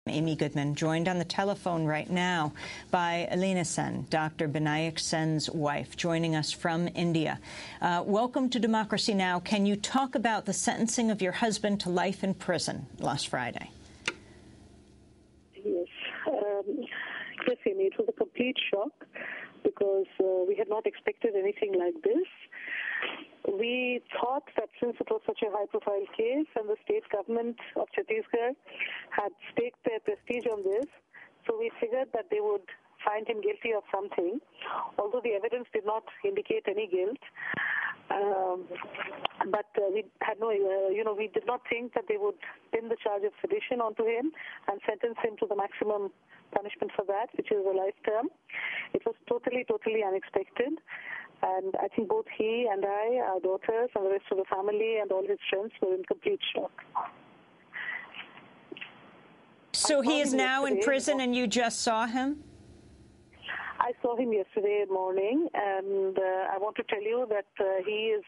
Amy Goodman, joined on the telephone right now by Alina Sen, Dr. Binayak Sen's wife, joining us from India. Welcome to Democracy Now! Can you talk about the sentencing of your husband to life in prison last Friday? Yes. Yes, Amy, it was a complete shock because we had not expected anything like this. We thought that since it was such a high-profile case and the state government of Chhattisgarh had staked their prestige on this, so we figured that they would find him guilty of something, although the evidence did not indicate any guilt. But we had no, we did not think that they would pin the charge of sedition onto him and sentence him to the maximum punishment for that, which is a life term. It was totally unexpected. And I think both he and I, our daughters, and the rest of the family and all his friends were in complete shock. So he is now in prison and you just saw him? I saw him yesterday morning, and I want to tell you that he is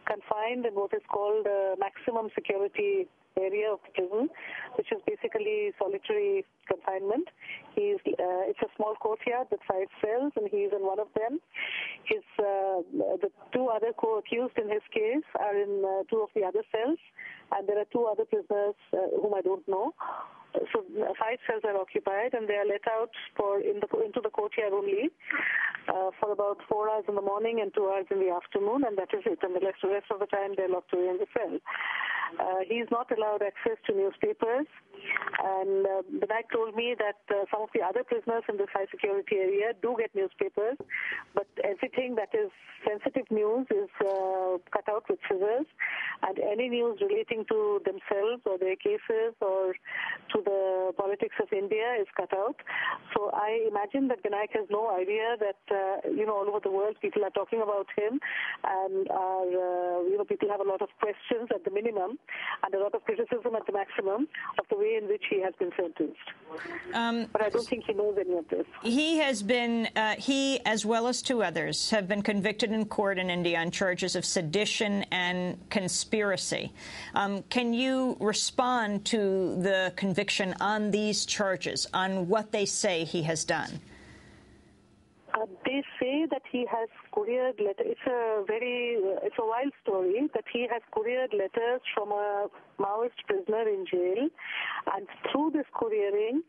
confined in what is called maximum security area of the prison, which is basically solitary confinement. It's a small courtyard with 5 cells, and he is in one of them. The 2 other co-accused in his case are in 2 of the other cells, and there are 2 other prisoners whom I don't know. So 5 cells are occupied, and they are let out into the courtyard only for about 4 hours in the morning and 2 hours in the afternoon, and that is it. And the rest of the time they're locked away in the cell. He's not allowed access to newspapers, and Binayak told me that some of the other prisoners in this high security area do get newspapers, but everything that is sensitive news is cut out with scissors, and any news relating to themselves or their cases or to the politics of India is cut out. So I imagine that Binayak has no idea that all over the world people are talking about him, and people have a lot of questions at the minimum and a lot of criticism at the maximum of the way in which he has been sentenced. But I don't think he knows any of this. He has been, he as well as 2 others, have been convicted in court in India on charges of sedition and conspiracy. Can you respond to the conviction on these charges, on what they say he has done? They say that he has couriered letters. It's a wild story that he has couriered letters from a Maoist prisoner in jail, and through this couriering,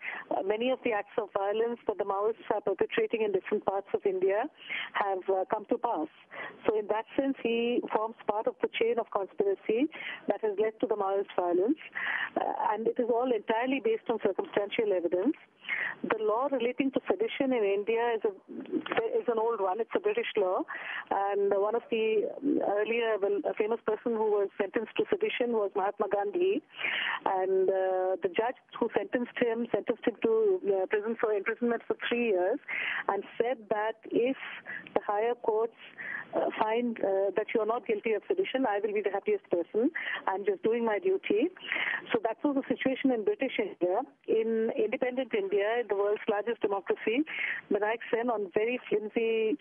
many of the acts of violence that the Maoists are perpetrating in different parts of India have come to pass. So in that sense, he forms part of the chain of conspiracy that has led to the Maoist violence, and it is all entirely based on circumstantial evidence. The law relating to sedition in India is an old one. It's a British law, and one of the a famous person who was sentenced to sedition was Mahatma Gandhi, and the judge who sentenced him to imprisonment for 3 years, and said that if the higher courts find that you are not guilty of sedition, I will be the happiest person. I'm just doing my duty. So that was the situation in British India. In independent India, the world's largest democracy, Binayak Sen, on very flimsy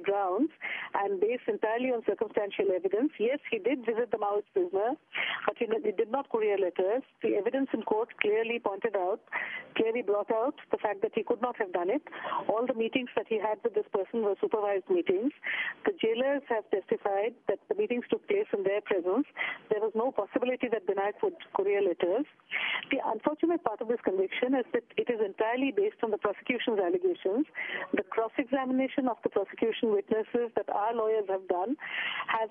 grounds and based entirely on circumstantial evidence. Yes, he did visit the Maoist prisoner, but he did not courier letters. The evidence in court clearly brought out the fact that he could not have done it. All the meetings that he had with this person were supervised meetings. The jailers have testified that the meetings took place in their presence. There was no possibility that Binayak would courier letters. The unfortunate part of this conviction is that it is entirely based on the prosecution's allegations. The cross-examination of the prosecution witnesses that our lawyers have done have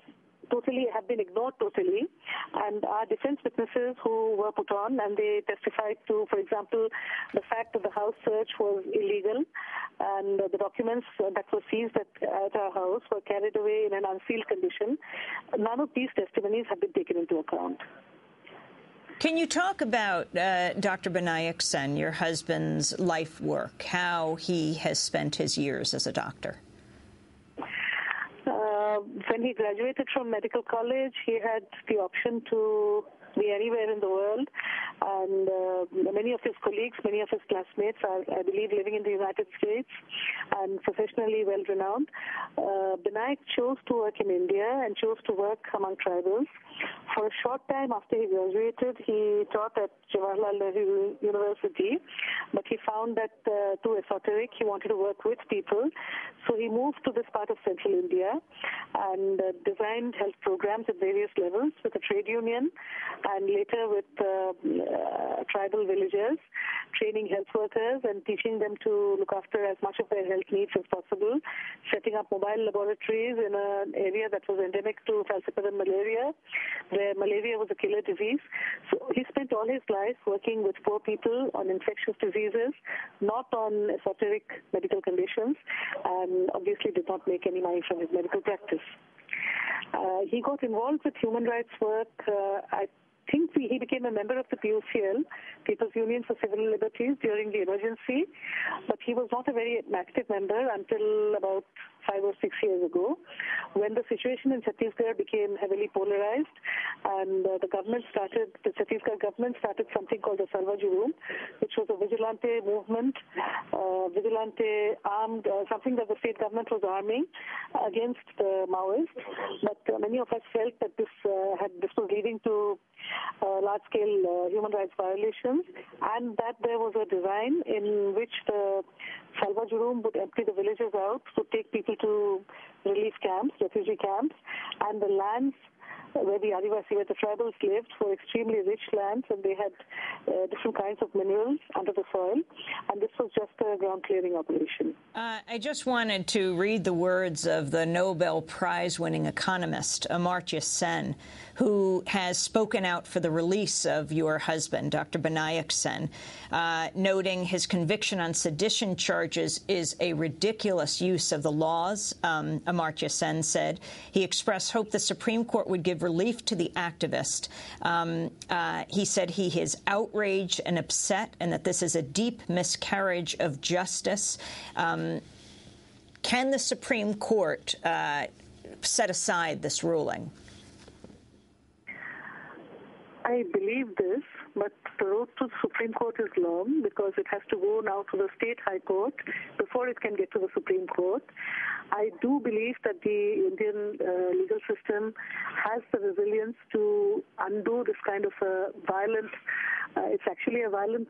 been ignored totally, and our defense witnesses who were put on, and they testified to, for example, the fact that the house search was illegal and the documents that were seized at our house were carried away in an unsealed condition. None of these testimonies have been taken into account. Can you talk about Dr. Binayak Sen, your husband's life work, how he has spent his years as a doctor? When he graduated from medical college, he had the option to be anywhere in the world. And many of his colleagues, many of his classmates are, I believe, living in the United States and professionally well-renowned. Binayak chose to work in India and chose to work among tribals. For a short time after he graduated, he taught at Jawaharlal Nehru University, but he found that too esoteric. He wanted to work with people. So he moved to this part of central India and designed health programs at various levels with a trade union and later with tribal villagers, training health workers and teaching them to look after as much of their health needs as possible, setting up mobile laboratories in an area that was endemic to falciparum malaria, where malaria was a killer disease. So he spent all his life working with poor people on infectious diseases, not on esoteric medical conditions, and obviously did not make any money from his medical practice. He got involved with human rights work. I think he became a member of the PUCL, People's Union for Civil Liberties, during the emergency, but he was not a very active member until about 5 or 6 years ago, when the situation in Chhattisgarh became heavily polarized, and the Chhattisgarh government started something called the Sarva Jurum, which was a vigilante movement, vigilante armed, something that the state government was arming against the Maoists. But many of us felt that this was leading to large-scale human rights violations, and that there was a design in which the Salva Jurum would empty the villages out to take people to relief camps, refugee camps, and the lands where the Adivasi, where the tribals lived, were extremely rich lands, and they had different kinds of minerals under the soil, and this was just a ground clearing operation. I just wanted to read the words of the Nobel Prize-winning economist, Amartya Sen, who has spoken out for the release of your husband, Dr. Binayak Sen, noting his conviction on sedition charges is a ridiculous use of the laws. Amartya Sen said he expressed hope the Supreme Court would give relief to the activist. He said he is outraged and upset and that this is a deep miscarriage of justice. Can the Supreme Court set aside this ruling? I believe this, but the road to the Supreme Court is long because it has to go now to the state high court before it can get to the Supreme Court. I do believe that the Indian legal system has the resilience to undo this kind of violent, it's actually a violent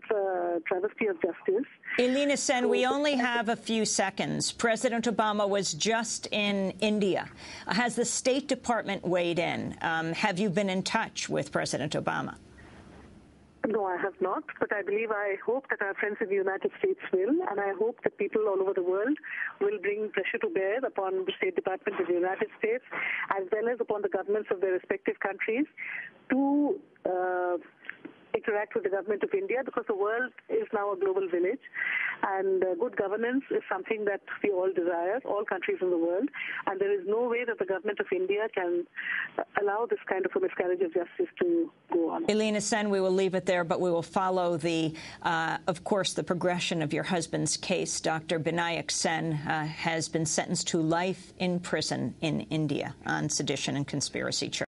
travesty of justice. Elena Sen, we only have a few seconds. President Obama was just in India. Has the State Department weighed in? Have you been in touch with President Obama? No, I have not, but I hope that our friends in the United States will, and I hope that people all over the world will bring pressure to bear upon the State Department of the United States, as well as upon the governments of their respective countries, to interact with the government of India, because the world is now a global village, and good governance is something that we all desire, all countries in the world, and there is no way that the government of India can allow this kind of a miscarriage of justice to go on. Elena Sen, we will leave it there, but we will follow of course, the progression of your husband's case. Dr. Binayak Sen has been sentenced to life in prison in India on sedition and conspiracy charges.